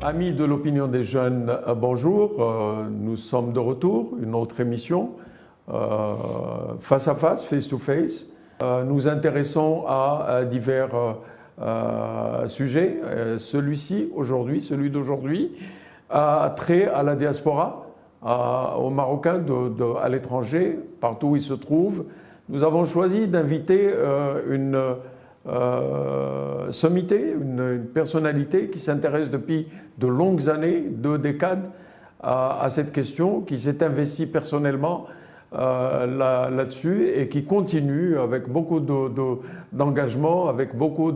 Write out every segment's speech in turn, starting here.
Amis de l'opinion des jeunes, bonjour. Nous sommes de retour, une autre émission, face à face, face to face. Nous intéressons à divers sujets. Celui-ci, aujourd'hui, celui d'aujourd'hui, a trait à la diaspora, aux Marocains à l'étranger, partout où ils se trouvent. Nous avons choisi d'inviter une sommité, une personnalité qui s'intéresse depuis de longues années, 2 décades, à cette question, qui s'est investie personnellement là-dessus et qui continue avec beaucoup d'engagement, avec beaucoup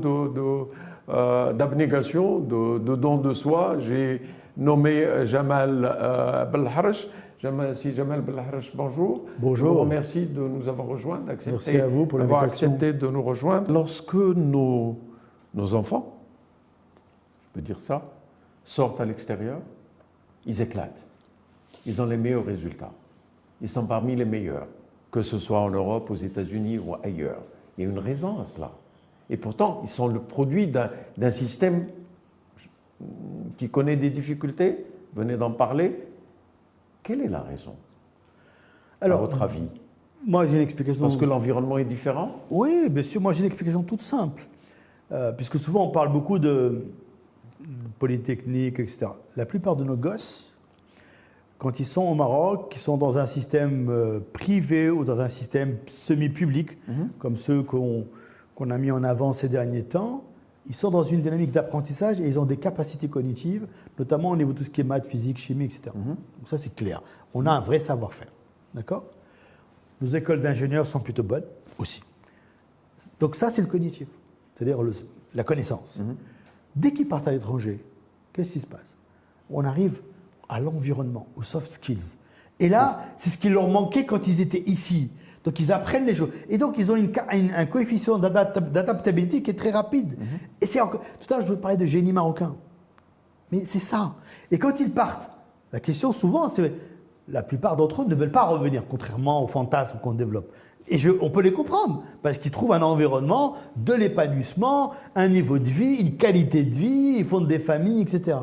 d'abnégation, de don de soi. J'ai nommé Jamal Belharch. Jamal Belharch, bonjour. Bonjour. Je vous remercie de nous avoir rejoints, Merci à vous pour d'avoir l'invitation. accepté de nous rejoindre. Lorsque nos enfants, je peux dire ça, sortent à l'extérieur, ils éclatent. Ils ont les meilleurs résultats. Ils sont parmi les meilleurs, que ce soit en Europe, aux États-Unis ou ailleurs. Il y a une raison à cela. Et pourtant, ils sont le produit d'un système qui connaît des difficultés. Venez d'en parler. Quelle est la raison, à votre avis? Moi, j'ai une explication. Parce que l'environnement est différent? Oui, bien sûr. Moi, j'ai une explication toute simple. Puisque souvent, on parle beaucoup de polytechnique, etc. La plupart de nos gosses, quand ils sont au Maroc, qui sont dans un système privé ou dans un système semi-public, comme ceux qu'on a mis en avant ces derniers temps, ils sont dans une dynamique d'apprentissage et ils ont des capacités cognitives, notamment au niveau de tout ce qui est maths, physique, chimie, etc. Donc ça, c'est clair. On a un vrai savoir-faire. D'accord? Nos écoles d'ingénieurs sont plutôt bonnes aussi. Donc ça, c'est le cognitif, c'est-à-dire la connaissance. Dès qu'ils partent à l'étranger, qu'est-ce qui se passe? On arrive à l'environnement, aux soft skills. Et là, c'est ce qui leur manquait quand ils étaient ici. Donc, ils apprennent les choses. Et donc, ils ont un coefficient d'adaptabilité qui est très rapide. Et c'est encore... Tout à l'heure, je vous parlais de génie marocain. Mais c'est ça. Et quand ils partent, la question souvent, c'est la plupart d'entre eux ne veulent pas revenir, contrairement aux fantasmes qu'on développe. Et on peut les comprendre, parce qu'ils trouvent un environnement, de l'épanouissement, un niveau de vie, une qualité de vie, ils fondent des familles, etc.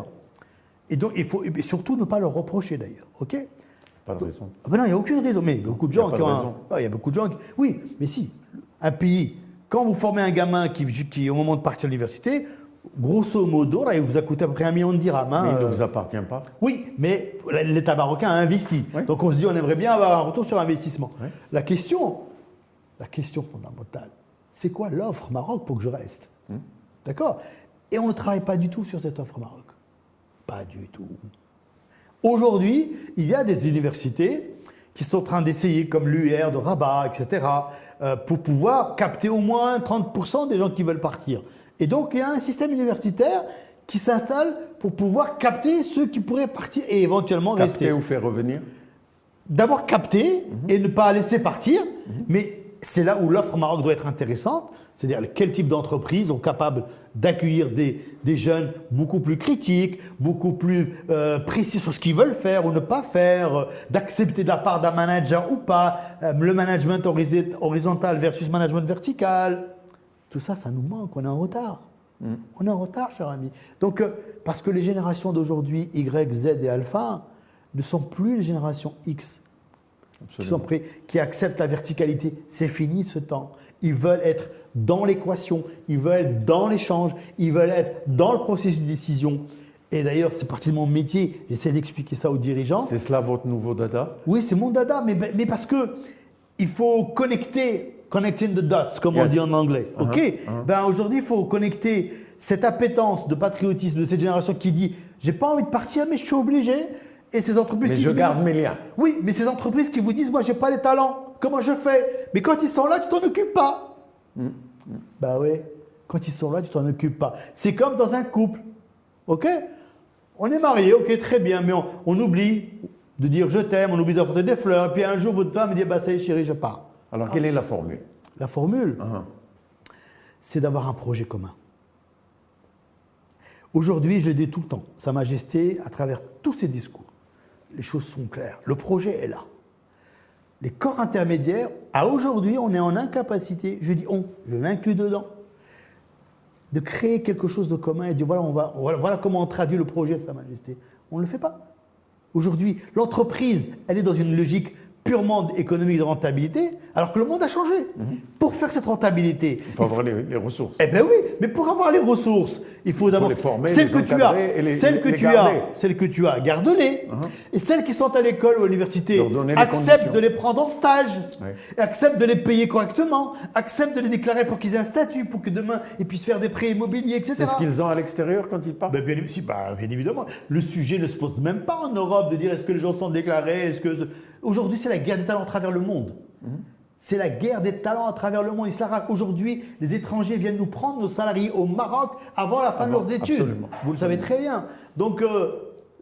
Et donc, il faut et surtout ne pas leur reprocher d'ailleurs. OK ? Pas de raison. Ah ben non, il n'y a aucune raison. Mais beaucoup de gens qui ont. Il y a beaucoup de gens qui. Oui, mais si. Un pays, quand vous formez un gamin qui au moment de partir à l'université, grosso modo, là, il vous a coûté à peu près 1 million de dirhams. Mais il ne vous appartient pas. Oui, mais l'État marocain a investi. Oui. Donc on se dit, on aimerait bien avoir un retour sur investissement. Oui. La question fondamentale, c'est quoi l'offre Maroc pour que je reste? D'accord? Et on ne travaille pas du tout sur cette offre Maroc. Pas du tout. Aujourd'hui, il y a des universités qui sont en train d'essayer, comme l'UR de Rabat, etc., pour pouvoir capter au moins 30% des gens qui veulent partir. Et donc, il y a un système universitaire qui s'installe pour pouvoir capter ceux qui pourraient partir et éventuellement rester. Capter ou faire revenir? D'abord capter et ne pas laisser partir, mais c'est là où l'offre Maroc doit être intéressante, c'est-à-dire quel type d'entreprises sont capables d'accueillir des jeunes beaucoup plus critiques, beaucoup plus précis sur ce qu'ils veulent faire ou ne pas faire, d'accepter de la part d'un manager ou pas, le management horizontal versus management vertical. Tout ça, ça nous manque, on est en retard. On est en retard, cher ami. Donc, parce que les générations d'aujourd'hui, Y, Z et Alpha, ne sont plus les générations X. Qui acceptent la verticalité. C'est fini ce temps. Ils veulent être dans l'équation, ils veulent être dans l'échange, ils veulent être dans le processus de décision. Et d'ailleurs, c'est partie de mon métier, j'essaie d'expliquer ça aux dirigeants. C'est cela votre nouveau dada? Oui, c'est mon dada, mais parce que il faut connecting the dots, comme on dit en anglais. Ben, aujourd'hui, il faut connecter cette appétence de patriotisme de cette génération qui dit « j'ai pas envie de partir, mais je suis obligé ». Et ces entreprises mais je garde mes liens. Oui, mais ces entreprises qui vous disent, moi, j'ai pas les talents. Comment je fais? Mais quand ils sont là, tu t'en occupes pas. Bah oui, quand ils sont là, tu t'en occupes pas. C'est comme dans un couple. OK? On est mariés, OK, très bien, mais on oublie de dire je t'aime, on oublie d'apporter des fleurs. Et puis un jour, votre femme me dit, bah ça y est, chérie, je pars. Alors, quelle est la formule? La formule, c'est d'avoir un projet commun. Aujourd'hui, je le dis tout le temps, Sa Majesté, à travers tous ses discours, les choses sont claires. Le projet est là. Les corps intermédiaires, à aujourd'hui, on est en incapacité, je dis on, je m'inclus dedans, de créer quelque chose de commun et de dire voilà comment on traduit le projet de Sa Majesté. On ne le fait pas. Aujourd'hui, l'entreprise, elle est dans une logique purement économique de rentabilité, alors que le monde a changé. Pour faire cette rentabilité, il faut avoir les ressources. Eh bien oui, mais pour avoir les ressources, il faut d'abord les former, celles les que tu as, encadrer et celles que tu as, garde-les. Et celles qui sont à l'école ou à l'université, Leur donner les accepte conditions. de les prendre en stage, Ouais. accepte de les payer correctement, accepte de les déclarer pour qu'ils aient un statut, pour que demain ils puissent faire des prêts immobiliers, etc. C'est ce qu'ils ont à l'extérieur quand ils partent. Bien évidemment. Le sujet ne se pose même pas en Europe de dire est-ce que les gens sont déclarés, Aujourd'hui, c'est la guerre des talents à travers le monde. C'est la guerre des talents à travers le monde. Aujourd'hui, les étrangers viennent nous prendre nos salariés au Maroc avant la fin de leurs études. Absolument. Vous le savez très bien. Donc,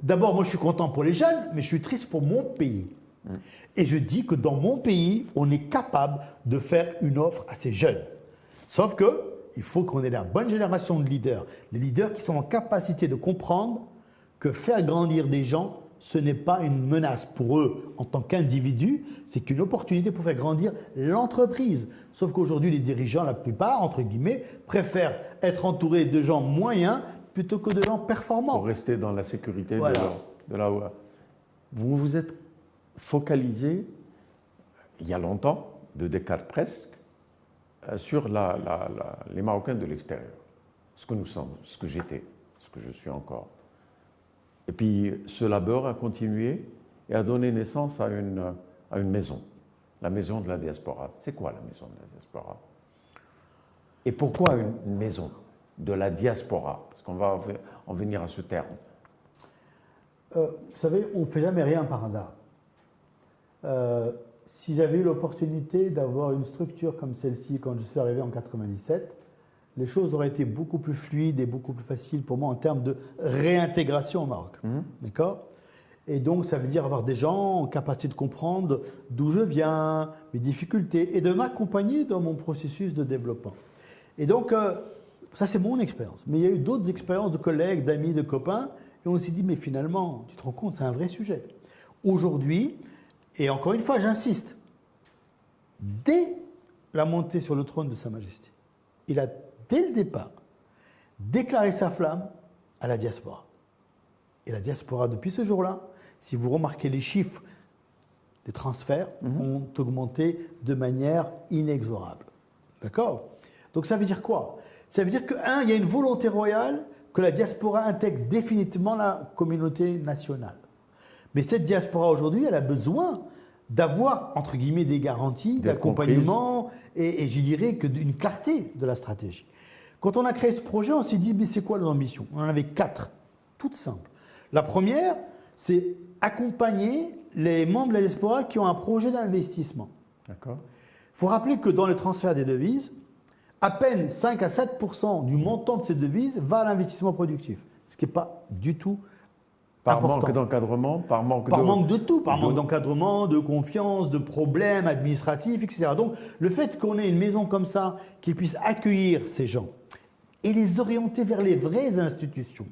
d'abord, moi, je suis content pour les jeunes, mais je suis triste pour mon pays. Et je dis que dans mon pays, on est capable de faire une offre à ces jeunes. Sauf que il faut qu'on ait la bonne génération de leaders. Les leaders qui sont en capacité de comprendre que faire grandir des gens, ce n'est pas une menace pour eux en tant qu'individus, c'est une opportunité pour faire grandir l'entreprise. Sauf qu'aujourd'hui, les dirigeants, la plupart, entre guillemets, préfèrent être entourés de gens moyens plutôt que de gens performants. Pour rester dans la sécurité Voilà. de là où... Vous vous êtes focalisé, il y a longtemps, 2 décades presque, sur les Marocains de l'extérieur. Ce que nous sommes, ce que j'étais, ce que je suis encore. Et puis ce labeur a continué et a donné naissance à une maison, la maison de la diaspora. C'est quoi la maison de la diaspora? Et pourquoi une maison de la diaspora? Parce qu'on va en venir à ce terme. Vous savez, on ne fait jamais rien par hasard. Si j'avais eu l'opportunité d'avoir une structure comme celle-ci quand je suis arrivé en 97, les choses auraient été beaucoup plus fluides et beaucoup plus faciles pour moi en termes de réintégration au Maroc. D'accord? Et donc, ça veut dire avoir des gens en capacité de comprendre d'où je viens, mes difficultés, et de m'accompagner dans mon processus de développement. Et donc, ça, c'est mon expérience. Mais il y a eu d'autres expériences de collègues, d'amis, de copains, et on s'est dit, mais finalement, tu te rends compte, c'est un vrai sujet. Aujourd'hui, et encore une fois, j'insiste, dès la montée sur le trône de Sa Majesté, il a, dès le départ, déclaré sa flamme à la diaspora. Et la diaspora, depuis ce jour-là, si vous remarquez les chiffres des transferts, ont augmenté de manière inexorable. D'accord? Donc ça veut dire quoi? Ça veut dire que, il y a une volonté royale que la diaspora intègre définitivement la communauté nationale. Mais cette diaspora aujourd'hui, elle a besoin d'avoir, entre guillemets, des garanties, d'accompagnement et je dirais que d'une clarté de la stratégie. Quand on a créé ce projet, on s'est dit, mais c'est quoi nos ambitions? On en avait 4, toutes simples. La première, c'est accompagner les membres de la diaspora qui ont un projet d'investissement. D'accord. Il faut rappeler que dans le transfert des devises, à peine 5 à 7% du montant de ces devises va à l'investissement productif, ce qui n'est pas du tout Par important. manque d'encadrement, par manque de tout, par manque d'encadrement, de confiance, de problèmes administratifs, etc. Donc, le fait qu'on ait une maison comme ça qui puisse accueillir ces gens et les orienter vers les vraies institutions.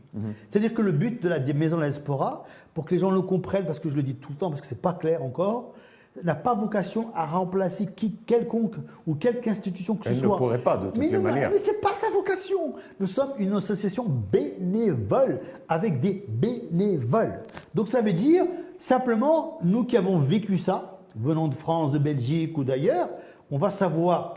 C'est-à-dire que le but de la maison de la diaspora, pour que les gens le comprennent, parce que je le dis tout le temps, parce que ce n'est pas clair encore, n'a pas vocation à remplacer quelconque ou quelque institution que ce soit. Elle ne pourrait pas, de toutes les manières. Mais ce n'est pas sa vocation. Nous sommes une association bénévole, avec des bénévoles. Donc ça veut dire, simplement, nous qui avons vécu ça, venant de France, de Belgique ou d'ailleurs, on va savoir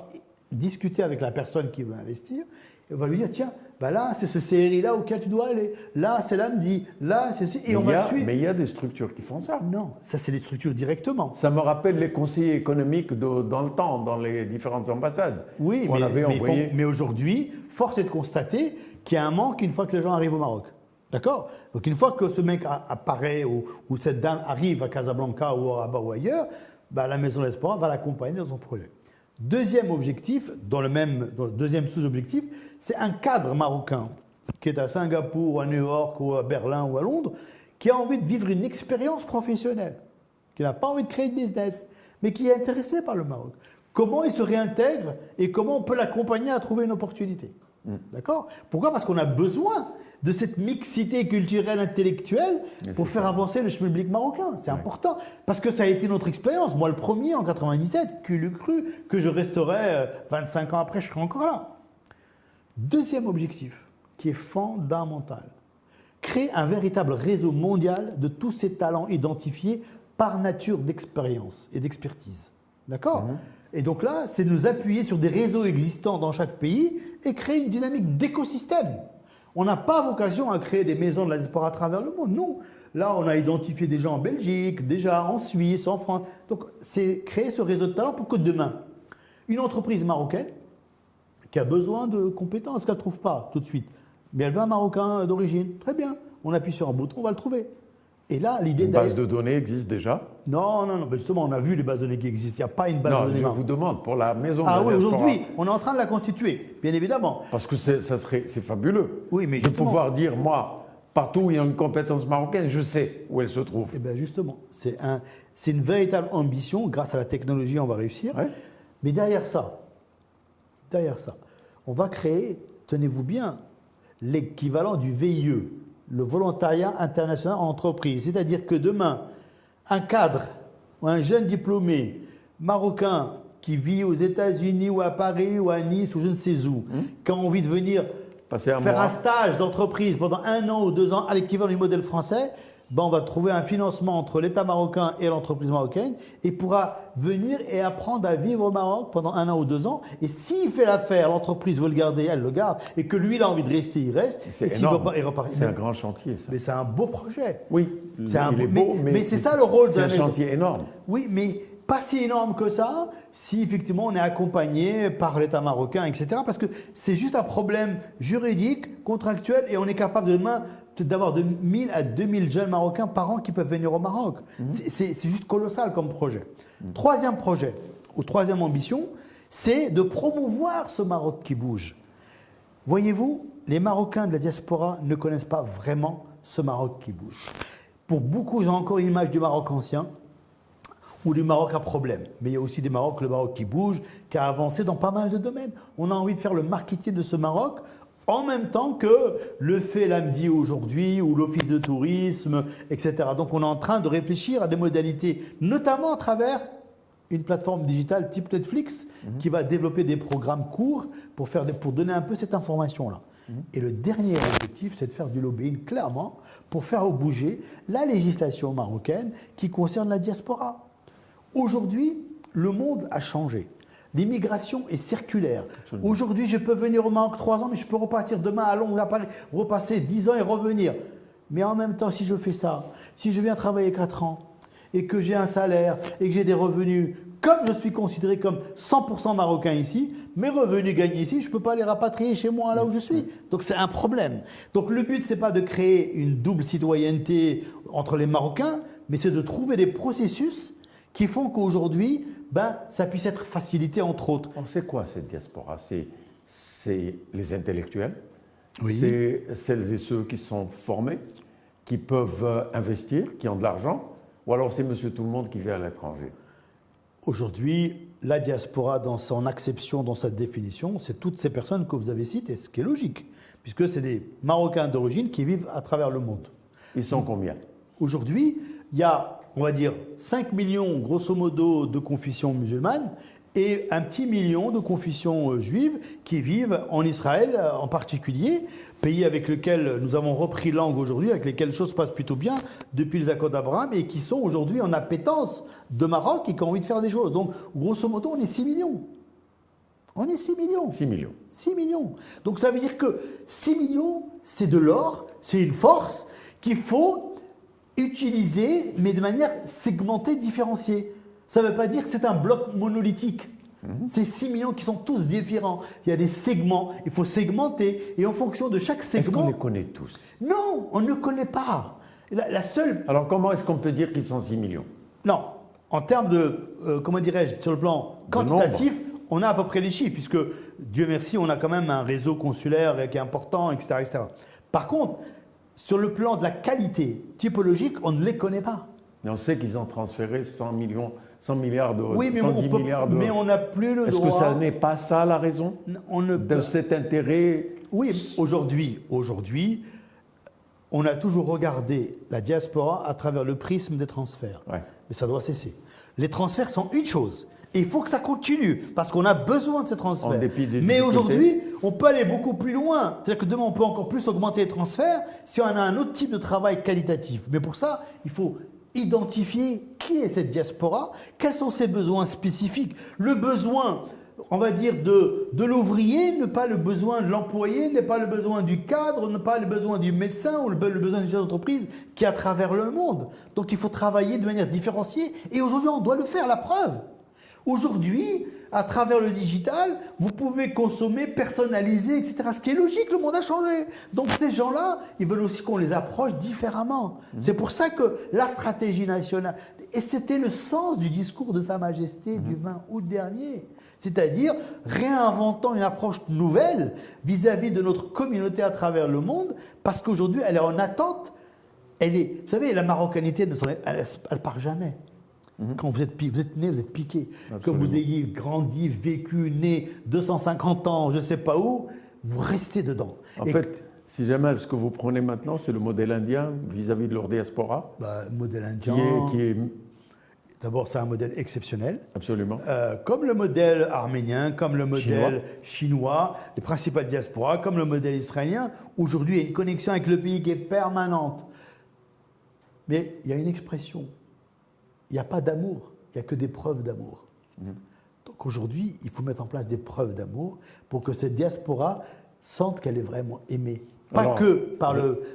discuter avec la personne qui veut investir, et on va lui dire, tiens, bah là, c'est ce CRI-là auquel tu dois aller. Là, c'est l'AMDI. Là, c'est... Et on va suivre. Mais il y a des structures qui font ça. Non, ça, c'est des structures directement. Ça me rappelle les conseillers économiques dans le temps, dans les différentes ambassades. Oui, mais aujourd'hui, force est de constater qu'il y a un manque une fois que les gens arrivent au Maroc. D'accord? Donc, une fois que ce mec apparaît ou cette dame arrive à Casablanca ou à Rabat ou ailleurs, bah, la Maison de la Diaspora va l'accompagner dans son projet. Deuxième objectif, deuxième sous-objectif, c'est un cadre marocain qui est à Singapour, ou à New York, ou à Berlin, ou à Londres, qui a envie de vivre une expérience professionnelle, qui n'a pas envie de créer de business, mais qui est intéressé par le Maroc. Comment il se réintègre et comment on peut l'accompagner à trouver une opportunité. D'accord? Pourquoi? Parce qu'on a besoin de cette mixité culturelle intellectuelle pour faire avancer le schmilblick marocain. C'est important. Parce que ça a été notre expérience. Moi, le premier, en 97, qui l'eût cru que je resterais 25 ans après, je serais encore là. Deuxième objectif, qui est fondamental, créer un véritable réseau mondial de tous ces talents identifiés par nature d'expérience et d'expertise. D'accord ? Et donc là, c'est nous appuyer sur des réseaux existants dans chaque pays et créer une dynamique d'écosystème. On n'a pas vocation à créer des maisons de la diaspora à travers le monde, non. Là, on a identifié des gens en Belgique, déjà en Suisse, en France. Donc, c'est créer ce réseau de talents pour que demain, une entreprise marocaine qui a besoin de compétences qu'elle ne trouve pas tout de suite, mais elle veut un Marocain d'origine, très bien, on appuie sur un bouton, on va le trouver. Et là, l'idée Une base de données existe déjà? Non, mais justement, on a vu les bases de données qui existent. Il n'y a pas une base de données. Non, je vous demande, pour la maison de la diaspora. Aujourd'hui, on est en train de la constituer, bien évidemment. Parce que c'est fabuleux. Oui, mais de pouvoir dire, moi, partout où il y a une compétence marocaine, je sais où elle se trouve. Eh bien, justement, c'est une véritable ambition. Grâce à la technologie, on va réussir. Ouais. Mais derrière ça, on va créer, tenez-vous bien, l'équivalent du VIE, le volontariat international en entreprise. C'est-à-dire que demain, un cadre ou un jeune diplômé marocain qui vit aux États-Unis ou à Paris ou à Nice ou je ne sais où, qui a envie de venir faire un stage d'entreprise pendant 1 an ou 2 ans à l'équivalent du modèle français, ben on va trouver un financement entre l'État marocain et l'entreprise marocaine et pourra venir et apprendre à vivre au Maroc pendant 1 an ou 2 ans. Et s'il fait l'affaire, l'entreprise veut le garder, elle le garde. Et que lui, il a envie de rester, il reste. C'est énorme. C'est un grand chantier, ça. Mais c'est un beau projet. Oui, mais c'est ça le rôle de la maison. C'est un chantier énorme. Oui, mais pas si énorme que ça, si effectivement on est accompagné par l'État marocain, etc. Parce que c'est juste un problème juridique, contractuel, et on est capable demain d'avoir de 1000 à 2000 jeunes Marocains par an qui peuvent venir au Maroc. C'est juste colossal comme projet. Troisième projet, ou troisième ambition, c'est de promouvoir ce Maroc qui bouge. Voyez-vous, les Marocains de la diaspora ne connaissent pas vraiment ce Maroc qui bouge. Pour beaucoup, ils ont encore une image du Maroc ancien, ou du Maroc à problème. Mais il y a aussi le Maroc qui bouge, qui a avancé dans pas mal de domaines. On a envie de faire le marketing de ce Maroc en même temps que le fait l'AMDI aujourd'hui ou l'Office de tourisme, etc. Donc on est en train de réfléchir à des modalités, notamment à travers une plateforme digitale type Netflix qui va développer des programmes courts pour donner un peu cette information-là. Et le dernier objectif, c'est de faire du lobbying clairement pour faire bouger la législation marocaine qui concerne la diaspora. Aujourd'hui, le monde a changé. L'immigration est circulaire. Aujourd'hui, je peux venir au Maroc 3 ans, mais je peux repartir demain à Londres, à Paris, repasser 10 ans et revenir. Mais en même temps, si je fais ça, si je viens travailler 4 ans et que j'ai un salaire et que j'ai des revenus, comme je suis considéré comme 100% marocain ici, mes revenus gagnés ici, je ne peux pas les rapatrier chez moi là où je suis. Donc c'est un problème. Donc le but, ce n'est pas de créer une double citoyenneté entre les Marocains, mais c'est de trouver des processus qui font qu'aujourd'hui, ça puisse être facilité entre autres. On sait quoi cette diaspora? C'est les intellectuels, oui. C'est celles et ceux qui sont formés, qui peuvent investir, qui ont de l'argent, ou alors c'est monsieur tout le monde qui vit à l'étranger? Aujourd'hui, la diaspora, dans son acception, dans sa définition, c'est toutes ces personnes que vous avez citées, ce qui est logique, puisque c'est des Marocains d'origine qui vivent à travers le monde. Ils sont combien? Aujourd'hui, il y a, on va dire, 5 millions, grosso modo, de confessions musulmanes et un petit million de confessions juives qui vivent en Israël en particulier, pays avec lequel nous avons repris langue aujourd'hui, avec lesquels les choses se passent plutôt bien depuis les accords d'Abraham et qui sont aujourd'hui en appétence de Maroc et qui ont envie de faire des choses. Donc, grosso modo, on est 6 millions. On est 6 millions. 6 millions. 6 millions. Donc, ça veut dire que 6 millions, c'est de l'or, c'est une force qu'il faut utiliser, mais de manière segmentée, différenciée. Ça ne veut pas dire que c'est un bloc monolithique. C'est 6 millions qui sont tous différents. Il y a des segments, il faut segmenter. Et en fonction de chaque segment... Est-ce qu'on les connaît tous? Non, on ne connaît pas. La seule... Alors comment est-ce qu'on peut dire qu'ils sont 6 millions? Non, en termes de, comment dirais-je, sur le plan quantitatif, on a à peu près les chiffres, puisque, Dieu merci, on a quand même un réseau consulaire qui est important, etc., etc. Par contre, sur le plan de la qualité typologique, on ne les connaît pas. Mais on sait qu'ils ont transféré 100 milliards d'euros. Oui, mais on n'a plus le droit. Est-ce que ça n'est pas ça la raison de cet intérêt? Oui, aujourd'hui, on a toujours regardé la diaspora à travers le prisme des transferts. Ouais. Mais ça doit cesser. Les transferts sont une chose. Et il faut que ça continue, parce qu'on a besoin de ces transferts. En dépit des Mais difficultés. aujourd'hui, on peut aller beaucoup plus loin. C'est-à-dire que demain, on peut encore plus augmenter les transferts si on a un autre type de travail qualitatif. Mais pour ça, il faut identifier qui est cette diaspora, quels sont ses besoins spécifiques. Le besoin, on va dire, de l'ouvrier n'est pas le besoin de l'employé, n'est pas le besoin du cadre, n'est pas le besoin du médecin ou le besoin d'une chef d'entreprise qui est à travers le monde. Donc il faut travailler de manière différenciée. Et aujourd'hui, on doit le faire, la preuve. Aujourd'hui, à travers le digital, vous pouvez consommer, personnaliser, etc. Ce qui est logique, le monde a changé. Donc ces gens-là, ils veulent aussi qu'on les approche différemment. C'est pour ça que la stratégie nationale, et c'était le sens du discours de Sa Majesté du 20 août dernier, c'est-à-dire réinventant une approche nouvelle vis-à-vis de notre communauté à travers le monde, parce qu'aujourd'hui, elle est en attente. Vous savez, la marocanité, elle ne part jamais. Quand vous êtes né, vous êtes piqué. Absolument. Que vous ayez grandi, vécu, né 250 ans, je ne sais pas où, vous restez dedans. En fait, si jamais ce que vous prenez maintenant, c'est le modèle indien vis-à-vis de leur diaspora. Le modèle indien, qui est d'abord, c'est un modèle exceptionnel. Absolument. Comme le modèle arménien, comme le modèle chinois, les principales diasporas, comme le modèle israélien. Aujourd'hui, il y a une connexion avec le pays qui est permanente. Mais il y a une expression. Il n'y a pas d'amour, il n'y a que des preuves d'amour. Donc aujourd'hui, il faut mettre en place des preuves d'amour pour que cette diaspora sente qu'elle est vraiment aimée. Pas que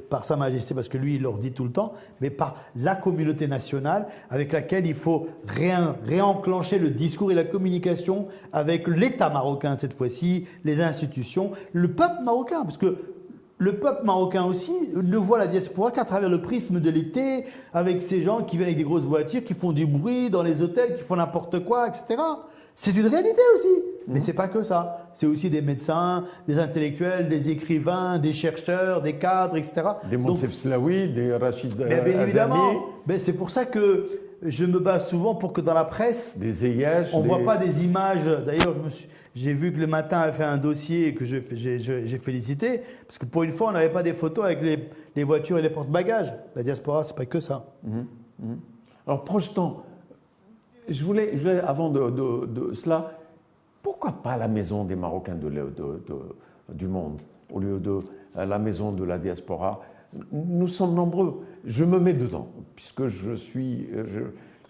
par Sa Majesté, parce que lui, il leur dit tout le temps, mais par la communauté nationale avec laquelle il faut réenclencher le discours et la communication avec l'État marocain cette fois-ci, les institutions, le peuple marocain, parce que le peuple marocain aussi ne voit la diaspora qu'à travers le prisme de l'été, avec ces gens qui viennent avec des grosses voitures, qui font du bruit dans les hôtels, qui font n'importe quoi, etc. C'est une réalité aussi. Mais ce n'est pas que ça. C'est aussi des médecins, des intellectuels, des écrivains, des chercheurs, des cadres, etc. Des Monsef Slaoui, des Rachid bien évidemment. C'est pour ça que je me bats souvent pour que dans la presse, on ne voit pas des images. D'ailleurs, j'ai vu que le matin a fait un dossier que j'ai félicité, parce que pour une fois, on n'avait pas des photos avec les voitures et les porte-bagages. La diaspora, ce n'est pas que ça. Alors, projetons, je voulais avant de cela, pourquoi pas la maison des Marocains du monde, au lieu de la maison de la diaspora? Nous sommes nombreux. Je me mets dedans, puisque je suis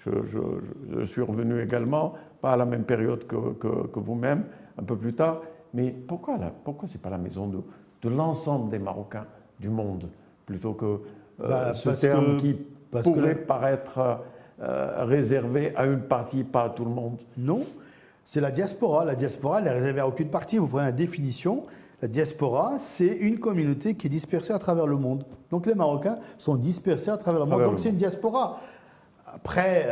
revenu également, pas à la même période que vous-même, un peu plus tard. Mais pourquoi ce n'est pas la maison de l'ensemble des Marocains du monde, plutôt que ce terme qui pourrait paraître réservé à une partie, pas à tout le monde? Non, c'est la diaspora. La diaspora, elle est réservée à aucune partie. Vous prenez la définition. La diaspora, c'est une communauté qui est dispersée à travers le monde. Donc les Marocains sont dispersés à travers le monde. Donc c'est une diaspora. Après,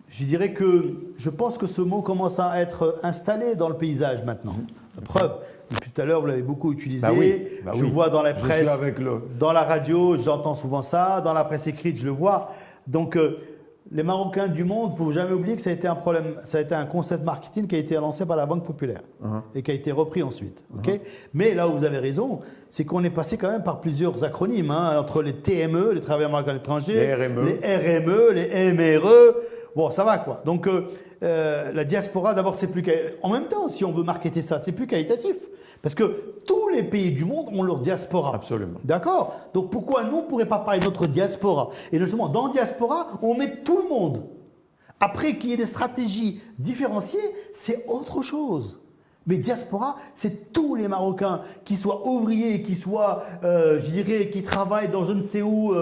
je dirais que je pense que ce mot commence à être installé dans le paysage maintenant. La preuve, depuis tout à l'heure, vous l'avez beaucoup utilisé. Je vois dans la presse, dans la radio, j'entends souvent ça. Dans la presse écrite, je le vois. Donc les Marocains du monde, il ne faut jamais oublier que ça a été un problème, ça a été un concept marketing qui a été lancé par la Banque Populaire et qui a été repris ensuite. Mais là où vous avez raison, c'est qu'on est passé quand même par plusieurs acronymes, entre les TME, les travailleurs marocains à l'étranger, les RME, les MRE. Bon, ça va quoi. Donc la diaspora, d'abord, c'est plus en même temps, si on veut marketer ça, c'est plus qualitatif. Parce que tous les pays du monde ont leur diaspora. Absolument. D'accord? Donc pourquoi nous, on ne pourrait pas parler de notre diaspora? Et justement, dans diaspora, on met tout le monde. Après qu'il y ait des stratégies différenciées, c'est autre chose. Mais diaspora, c'est tous les Marocains, qui soient ouvriers, qui soient, qui travaillent dans je ne sais où,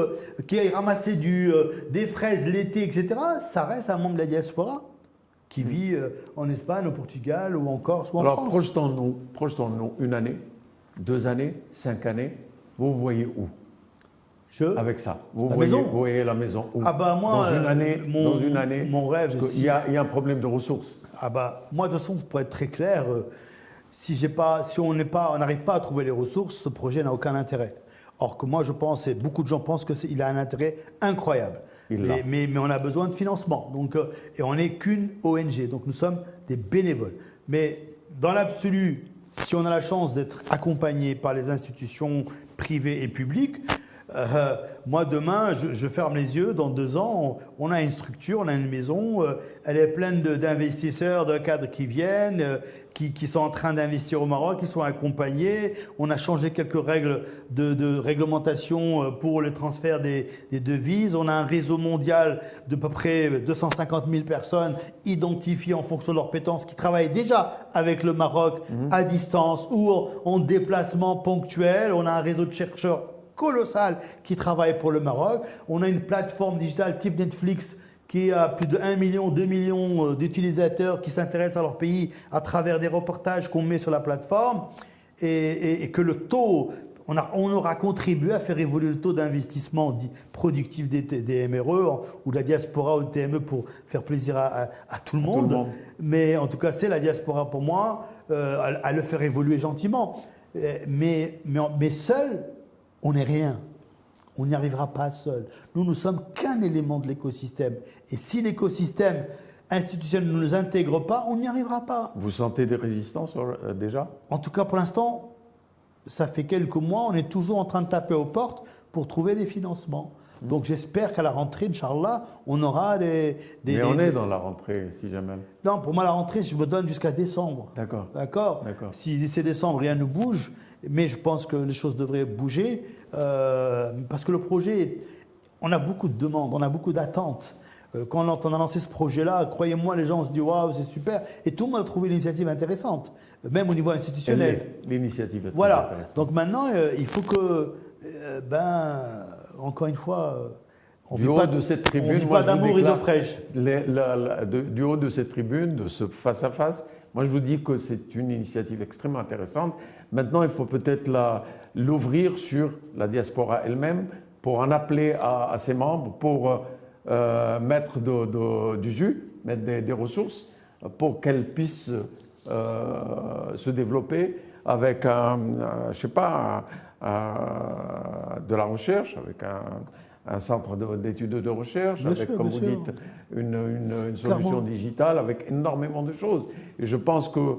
qui aillent ramasser des fraises l'été, etc. Ça reste un membre de la diaspora qui vit en Espagne, au Portugal ou en Corse ou en France. Alors projetons-nous une année, 2 années, 5 années. Vous voyez où avec ça? Vous voyez la maison où? Moi, dans une année, mon rêve, il y a un problème de ressources. Moi, de toute façon, pour être très clair, si on n'arrive pas à trouver les ressources, ce projet n'a aucun intérêt. Or que moi, je pense, et beaucoup de gens pensent qu'il a un intérêt incroyable. Mais on a besoin de financement. Donc, et on n'est qu'une ONG, donc nous sommes des bénévoles. Mais dans l'absolu, si on a la chance d'être accompagné par les institutions privées et publiques, Moi, demain, je ferme les yeux. Dans 2 ans, on a une structure, on a une maison. Elle est pleine d'investisseurs, de cadres qui viennent, qui sont en train d'investir au Maroc, qui sont accompagnés. On a changé quelques règles de réglementation pour le transfert des devises. On a un réseau mondial de peu près 250 000 personnes identifiées en fonction de leurs compétences qui travaillent déjà avec le Maroc à distance ou en déplacement ponctuel. On a un réseau de chercheurs colossal qui travaille pour le Maroc. On a une plateforme digitale type Netflix qui a plus de 1 million, 2 millions d'utilisateurs qui s'intéressent à leur pays à travers des reportages qu'on met sur la plateforme et que le taux, on aura contribué à faire évoluer le taux d'investissement productif des MRE ou de la diaspora ou de TME pour faire plaisir à tout le monde. Mais en tout cas, c'est la diaspora pour moi, à le faire évoluer gentiment. Mais seul, on n'est rien. On n'y arrivera pas seul. Nous ne sommes qu'un élément de l'écosystème. Et si l'écosystème institutionnel ne nous intègre pas, on n'y arrivera pas. Vous sentez des résistances déjà? En tout cas, pour l'instant, ça fait quelques mois, on est toujours en train de taper aux portes pour trouver des financements. Donc j'espère qu'à la rentrée, Inch'Allah, on aura des... Mais on est dans la rentrée, si jamais. Non, pour moi, la rentrée, je me donne jusqu'à décembre. D'accord. D'accord. Si d'ici décembre, rien ne bouge, mais je pense que les choses devraient bouger parce que le projet, on a beaucoup de demandes, on a beaucoup d'attentes. Quand on a lancé ce projet-là, croyez-moi, les gens se disent « Waouh, c'est super !» Et tout le monde a trouvé l'initiative intéressante, même au niveau institutionnel. L'initiative est très voilà. intéressante. Donc maintenant, il faut que, encore une fois, on du haut de cette tribune, on vit pas d'amour et d'eau fraîche. Du haut de cette tribune, de ce face-à-face, moi je vous dis que c'est une initiative extrêmement intéressante. Maintenant, il faut peut-être l'ouvrir sur la diaspora elle-même pour en appeler à ses membres, pour mettre du jus, mettre des ressources pour qu'elle puisse se développer avec je sais pas, de la recherche, avec un centre d'études de recherche, bien avec, sûr, comme vous sûr. dites, une solution digitale, avec énormément de choses. Et je pense que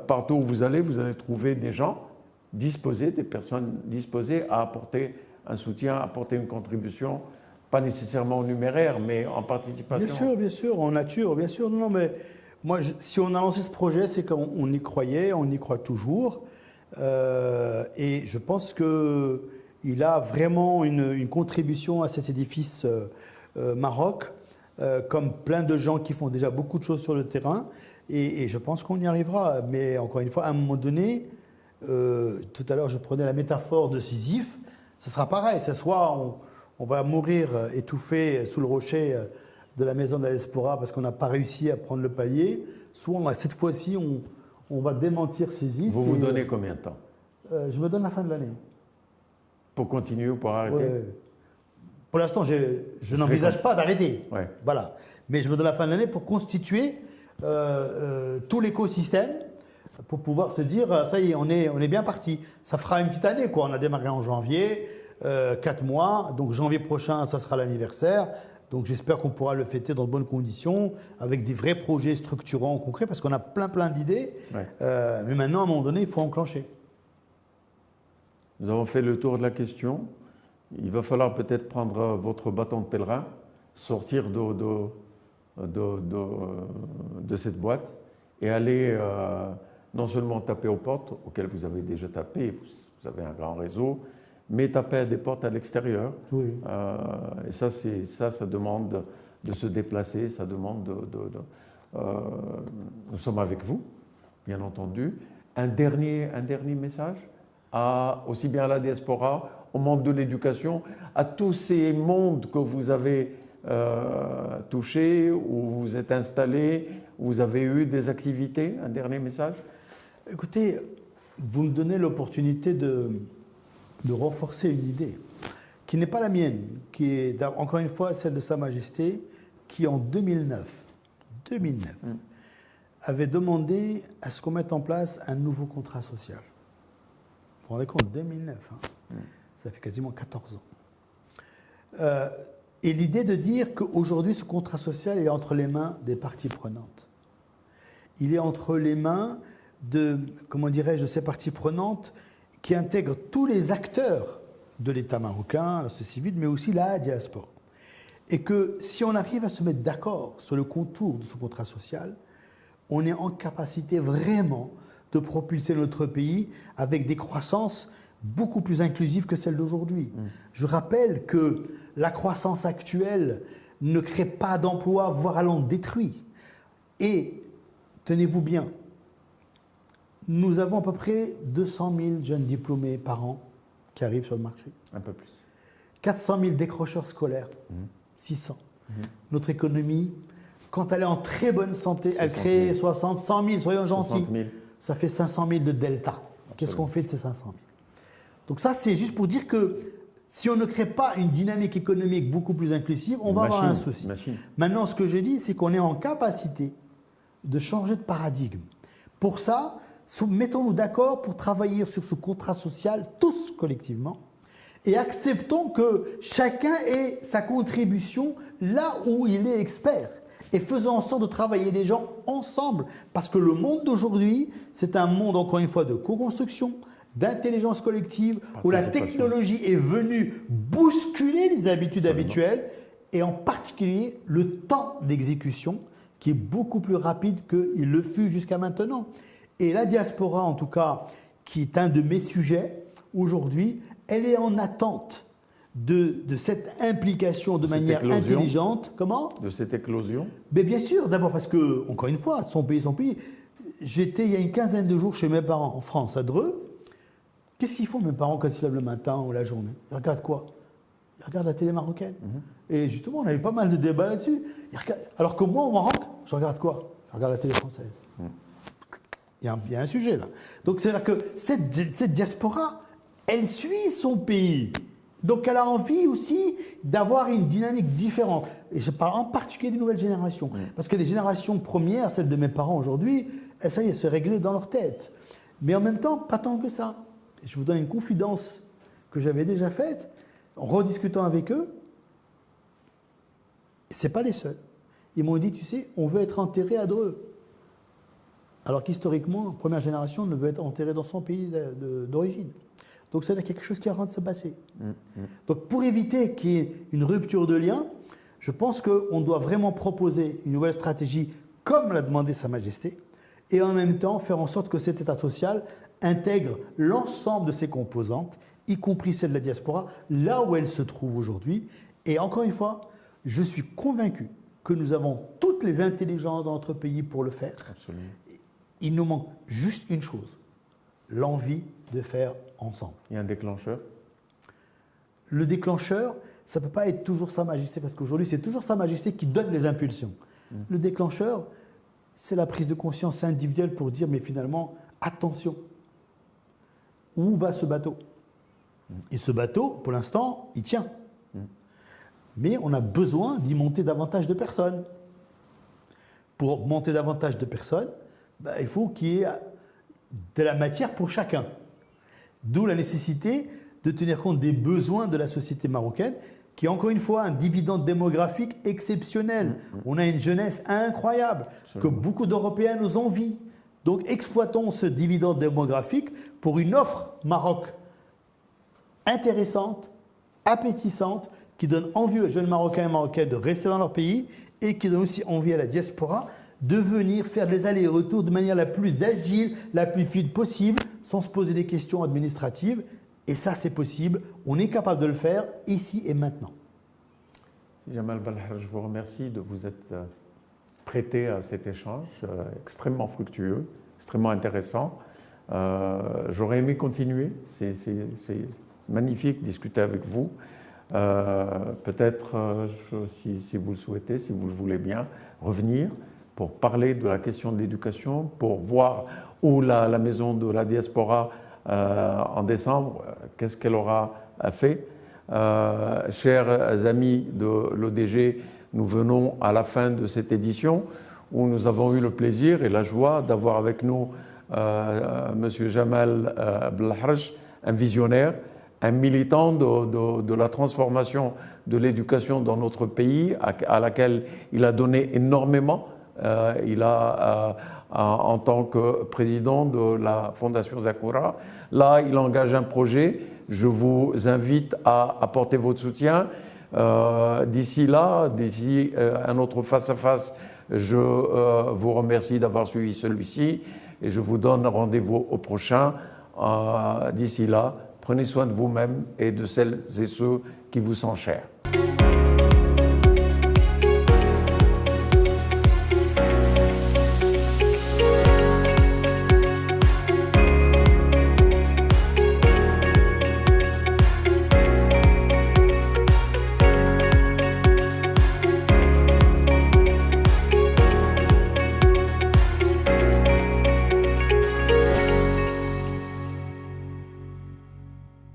partout où vous allez trouver des gens disposés, des personnes disposées à apporter un soutien, à apporter une contribution, pas nécessairement en numéraire, mais en participation. Bien sûr, en nature, bien sûr. Non, mais moi, si on a lancé ce projet, c'est qu'on y croyait, on y croit toujours. Et je pense qu'il a vraiment une contribution à cet édifice Maroc, comme plein de gens qui font déjà beaucoup de choses sur le terrain. Et je pense qu'on y arrivera. Mais encore une fois, à un moment donné, tout à l'heure, je prenais la métaphore de Sisyphe. Ce sera pareil. C'est soit on va mourir étouffé sous le rocher de la maison de la diaspora parce qu'on n'a pas réussi à prendre le palier, soit cette fois-ci, on va démentir Sisyphe. Vous donnez combien de temps? Je me donne la fin de l'année. Pour continuer ou pour arrêter? Ouais. Pour l'instant, je n'envisage pas d'arrêter. Ouais. Voilà. Mais je me donne la fin de l'année pour constituer tout l'écosystème pour pouvoir se dire, ça y est, on est bien parti. Ça fera une petite année, quoi. On a démarré en janvier, 4 mois. Donc janvier prochain, ça sera l'anniversaire. Donc j'espère qu'on pourra le fêter dans de bonnes conditions, avec des vrais projets structurants, concrets, parce qu'on a plein d'idées. Ouais. Mais maintenant, à un moment donné, il faut enclencher. Nous avons fait le tour de la question. Il va falloir peut-être prendre votre bâton de pèlerin, sortir de cette boîte et aller non seulement taper aux portes, auxquelles vous avez déjà tapé, vous avez un grand réseau, mais taper à des portes à l'extérieur. Oui. Et ça demande de se déplacer, ça demande nous sommes avec vous, bien entendu. Un dernier message aussi bien à la diaspora, au monde de l'éducation, à tous ces mondes que vous avez touchés, où vous vous êtes installés, où vous avez eu des activités. Un dernier message? Écoutez, vous me donnez l'opportunité de renforcer une idée qui n'est pas la mienne, qui est encore une fois celle de Sa Majesté, qui en 2009 avait demandé à ce qu'on mette en place un nouveau contrat social. Vous vous rendez compte, 2009, ça fait quasiment 14 ans. Et l'idée de dire qu'aujourd'hui, ce contrat social est entre les mains des parties prenantes. Il est entre les mains de ces parties prenantes qui intègrent tous les acteurs de l'État marocain, la société civile, mais aussi la diaspora. Et que si on arrive à se mettre d'accord sur le contour de ce contrat social, on est en capacité vraiment de propulser notre pays avec des croissances beaucoup plus inclusives que celles d'aujourd'hui. Je rappelle que la croissance actuelle ne crée pas d'emplois, voire elle en détruit. Et, tenez-vous bien, nous avons à peu près 200 000 jeunes diplômés par an qui arrivent sur le marché. Un peu plus. 400 000 décrocheurs scolaires, 600. Notre économie, quand elle est en très bonne santé, elle crée 60, 100 000, soyons gentils. 000. Ça fait 500 000 de delta. Qu'est-ce qu'on fait de ces 500 000? Donc ça, c'est juste pour dire que si on ne crée pas une dynamique économique beaucoup plus inclusive, on va avoir un souci. Maintenant, ce que je dis, c'est qu'on est en capacité de changer de paradigme. Pour ça, mettons-nous d'accord pour travailler sur ce contrat social, tous collectivement, et acceptons que chacun ait sa contribution là où il est expert. Et faisons en sorte de travailler les gens ensemble. Parce que le monde d'aujourd'hui, c'est un monde, encore une fois, de co-construction, d'intelligence collective, où la technologie est venue bousculer les habitudes habituelles, et en particulier le temps d'exécution, qui est beaucoup plus rapide qu'il le fut jusqu'à maintenant. Et la diaspora, en tout cas, qui est un de mes sujets, aujourd'hui, elle est en attente de cette implication de manière intelligente. Comment? De cette éclosion? Mais bien sûr, d'abord parce que, encore une fois, son pays, son pays. J'étais il y a une quinzaine de jours chez mes parents en France, à Dreux. Qu'est-ce qu'ils font mes parents quand ils se lèvent le matin ou la journée? Ils regardent quoi? Ils regardent la télé marocaine. Et justement, on avait pas mal de débats là-dessus. Alors que moi, au Maroc, je regarde quoi? Je regarde la télé française. Il y a un sujet là. Donc c'est-à-dire que cette diaspora, elle suit son pays. Donc elle a envie aussi d'avoir une dynamique différente. Et je parle en particulier des nouvelles générations. Parce que les générations premières, celles de mes parents aujourd'hui, elles, ça y est, se réglaient dans leur tête. Mais en même temps, pas tant que ça. Je vous donne une confidence que j'avais déjà faite, en rediscutant avec eux. Ce n'est pas les seuls. Ils m'ont dit, tu sais, on veut être enterré à Dreux. Alors qu'historiquement, la première génération ne veut être enterrée dans son pays d'origine. Donc c'est quelque chose qui est en train de se passer. Donc pour éviter qu'il y ait une rupture de lien, je pense qu'on doit vraiment proposer une nouvelle stratégie comme l'a demandé Sa Majesté, et en même temps faire en sorte que cet État social intègre l'ensemble de ses composantes, y compris celle de la diaspora, là où elle se trouve aujourd'hui. Et encore une fois, je suis convaincu que nous avons toutes les intelligences dans notre pays pour le faire. Absolument. Il nous manque juste une chose, l'envie de faire ensemble. Il y a un déclencheur? Le déclencheur, ça ne peut pas être toujours Sa Majesté, parce qu'aujourd'hui, c'est toujours Sa Majesté qui donne les impulsions. Le déclencheur, c'est la prise de conscience individuelle pour dire, mais finalement, attention, où va ce bateau? Et ce bateau, pour l'instant, il tient. Mais on a besoin d'y monter davantage de personnes. Pour monter davantage de personnes, il faut qu'il y ait de la matière pour chacun. D'où la nécessité de tenir compte des besoins de la société marocaine, qui est encore une fois un dividende démographique exceptionnel. On a une jeunesse incroyable, que beaucoup d'Européens nous envient. Donc exploitons ce dividende démographique pour une offre Maroc intéressante, appétissante, qui donne envie aux jeunes Marocains et Marocaines de rester dans leur pays et qui donne aussi envie à la diaspora de venir faire des allers-retours de manière la plus agile, la plus fluide possible, sans se poser des questions administratives. Et ça, c'est possible. On est capable de le faire ici et maintenant. Jamal Balhar, je vous remercie de vous être prêté à cet échange extrêmement fructueux, extrêmement intéressant. J'aurais aimé continuer. C'est magnifique de discuter avec vous. Peut-être, si vous le souhaitez, si vous le voulez bien, revenir pour parler de la question de l'éducation, pour voir où la maison de la diaspora en décembre, qu'est-ce qu'elle aura fait. Chers amis de l'ODG, nous venons à la fin de cette édition où nous avons eu le plaisir et la joie d'avoir avec nous M. Jamal Belharj, un visionnaire, un militant de la transformation de l'éducation dans notre pays, à laquelle il a donné énormément. Il a, en tant que président de la Fondation Zakura, là, il engage un projet Je vous invite à apporter votre soutien. D'ici là, d'ici un autre face-à-face, je vous remercie d'avoir suivi celui-ci et je vous donne rendez-vous au prochain. D'ici là, prenez soin de vous-même et de celles et ceux qui vous sont chers.